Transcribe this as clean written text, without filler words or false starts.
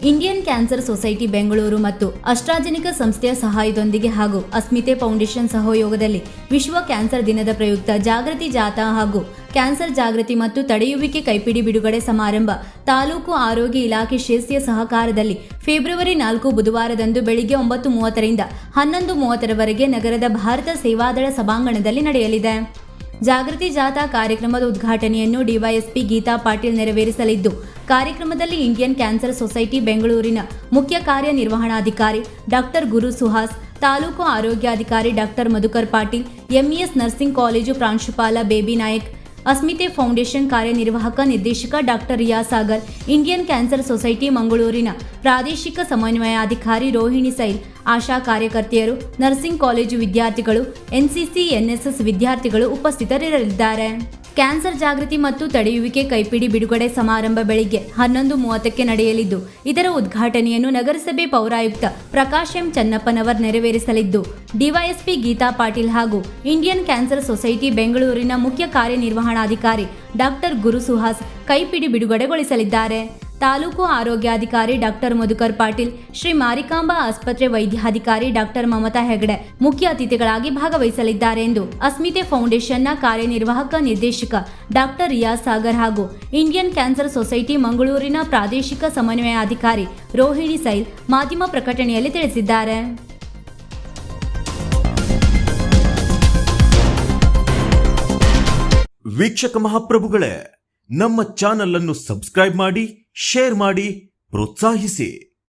Indian cancer society Bengaluru ಮತ್ತು ಅಸ್ಟ್ರಾಜೆನಿಕಾ ಸಂಸ್ಥೆಯ ಸಹಾಯದೊಂದಿಗೆ ಹಾಗೂ ಅಸ್ಮಿತೆ ಫೌಂಡೇಶನ್ ಸಹಯೋಗದಲ್ಲಿ ವಿಶ್ವ ಕ್ಯಾನ್ಸರ್ ದಿನದ ಪ್ರಯುಕ್ತ ಜಾಗೃತಿ ಜಾಥಾ ಹಾಗೂ ಕ್ಯಾನ್ಸರ್ ಜಾಗೃತಿ ಮತ್ತು ತಡೆಯುವಿಕೆ ಕೈಪಿಡಿ ಬಿಡುಗಡೆ ಸಮಾರಂಭ ತಾಲೂಕು ಆರೋಗ್ಯ ಇಲಾಖೆ ಶಿರಸಿಯ ಸಹಕಾರದಲ್ಲಿ ಫೆಬ್ರವರಿ 4 ಬುಧವಾರದಂದು ಬೆಳಿಗ್ಗೆ 9:30ರಿಂದ 11:30ರವರೆಗೆ ನಗರದ ಭಾರತ ಸೇವಾದಳ ಸಭಾಂಗಣದಲ್ಲಿ ನಡೆಯಲಿದೆ. ಜಾಗೃತಿ ಜಾಥಾ ಕಾರ್ಯಕ್ರಮದ ಉದ್ಘಾಟನೆಯನ್ನು ಡಿವೈಎಸ್ಪಿ ಗೀತಾ ಪಾಟೀಲ್ ನೆರವೇರಿಸಲಿದ್ದು, ಕಾರ್ಯಕ್ರಮದಲ್ಲಿ ಇಂಡಿಯನ್ ಕ್ಯಾನ್ಸರ್ ಸೊಸೈಟಿ ಬೆಂಗಳೂರಿನ ಮುಖ್ಯ ಕಾರ್ಯನಿರ್ವಹಣಾಧಿಕಾರಿ ಡಾಕ್ಟರ್ ಗುರು ಸುಹಾಸ್, ತಾಲೂಕು ಆರೋಗ್ಯಾಧಿಕಾರಿ doctor Madhukar Patil, MES nursing college ಪ್ರಾಂಶುಪಾಲ ಬೇಬಿ ನಾಯಕ್, ಅಸ್ಮಿತೆ ಫೌಂಡೇಶನ್ ಕಾರ್ಯನಿರ್ವಾಹಕ ನಿರ್ದೇಶಕ ಡಾಕ್ಟರ್ ರಿಯಾ ಸಾಗರ್, ಇಂಡಿಯನ್ ಕ್ಯಾನ್ಸರ್ ಸೊಸೈಟಿ ಮಂಗಳೂರಿನ ಪ್ರಾದೇಶಿಕ ಸಮನ್ವಯಾಧಿಕಾರಿ ರೋಹಿಣಿ ಸೈಲ್, ಆಶಾ ಕಾರ್ಯಕರ್ತೆಯರು, ನರ್ಸಿಂಗ್ ಕಾಲೇಜು ವಿದ್ಯಾರ್ಥಿಗಳು, ಎನ್ಸಿಸಿ ಎನ್ಎಸ್ಎಸ್ ವಿದ್ಯಾರ್ಥಿಗಳು ಉಪಸ್ಥಿತರಿರಲಿದ್ದಾರೆ. ಕ್ಯಾನ್ಸರ್ ಜಾಗೃತಿ ಮತ್ತು ತಡೆಯುವಿಕೆ ಕೈಪಿಡಿ ಬಿಡುಗಡೆ ಸಮಾರಂಭ ಬೆಳಿಗ್ಗೆ 11:30ಕ್ಕೆ ನಡೆಯಲಿದ್ದು, ಇದರ ಉದ್ಘಾಟನೆಯನ್ನು ನಗರಸಭೆ ಪೌರಾಯುಕ್ತ ಪ್ರಕಾಶ್ ಎಂ ಚನ್ನಪ್ಪನವರ್ ನೆರವೇರಿಸಲಿದ್ದು, ಡಿವೈಎಸ್ಪಿ ಗೀತಾ ಪಾಟೀಲ್ ಹಾಗೂ ಇಂಡಿಯನ್ ಕ್ಯಾನ್ಸರ್ ಸೊಸೈಟಿ ಬೆಂಗಳೂರಿನ ಮುಖ್ಯ ಕಾರ್ಯನಿರ್ವಹಣಾಧಿಕಾರಿ ಡಾಕ್ಟರ್ ಗುರು ಸುಹಾಸ್ ಕೈಪಿಡಿ ಬಿಡುಗಡೆಗೊಳಿಸಲಿದ್ದಾರೆ. ತಾಲೂಕು ಆರೋಗ್ಯಾಧಿಕಾರಿ ಡಾಕ್ಟರ್ ಮಧುಕರ್ ಪಾಟೀಲ್, ಶ್ರೀ ಮಾರಿಕಾಂಬಾ ಆಸ್ಪತ್ರೆ ವೈದ್ಯಾಧಿಕಾರಿ ಡಾಕ್ಟರ್ ಮಮತಾ ಹೆಗಡೆ ಮುಖ್ಯ ಅತಿಥಿಗಳಾಗಿ ಭಾಗವಹಿಸಲಿದ್ದಾರೆ ಎಂದು ಅಸ್ಮಿತೆ ಫೌಂಡೇಶನ್ನ ಕಾರ್ಯನಿರ್ವಾಹಕ ನಿರ್ದೇಶಕ ಡಾಕ್ಟರ್ ರಿಯಾ ಸಾಗರ್ ಹಾಗೂ ಇಂಡಿಯನ್ ಕ್ಯಾನ್ಸರ್ ಸೊಸೈಟಿ ಮಂಗಳೂರಿನ ಪ್ರಾದೇಶಿಕ ಸಮನ್ವಯಾಧಿಕಾರಿ ರೋಹಿಣಿ ಸೈಲ್ ಮಾಧ್ಯಮ ಪ್ರಕಟಣೆಯಲ್ಲಿ ತಿಳಿಸಿದ್ದಾರೆ. ವೀಕ್ಷಕ ಮಹಾಪ್ರಭುಗಳೇ, ನಮ್ಮ ಚಾನಲ್ ಅನ್ನು ಸಬ್ಸ್ಕ್ರೈಬ್ ಮಾಡಿ, ಶೇರ್ ಮಾಡಿ, ಪ್ರೋತ್ಸಾಹಿಸಿ.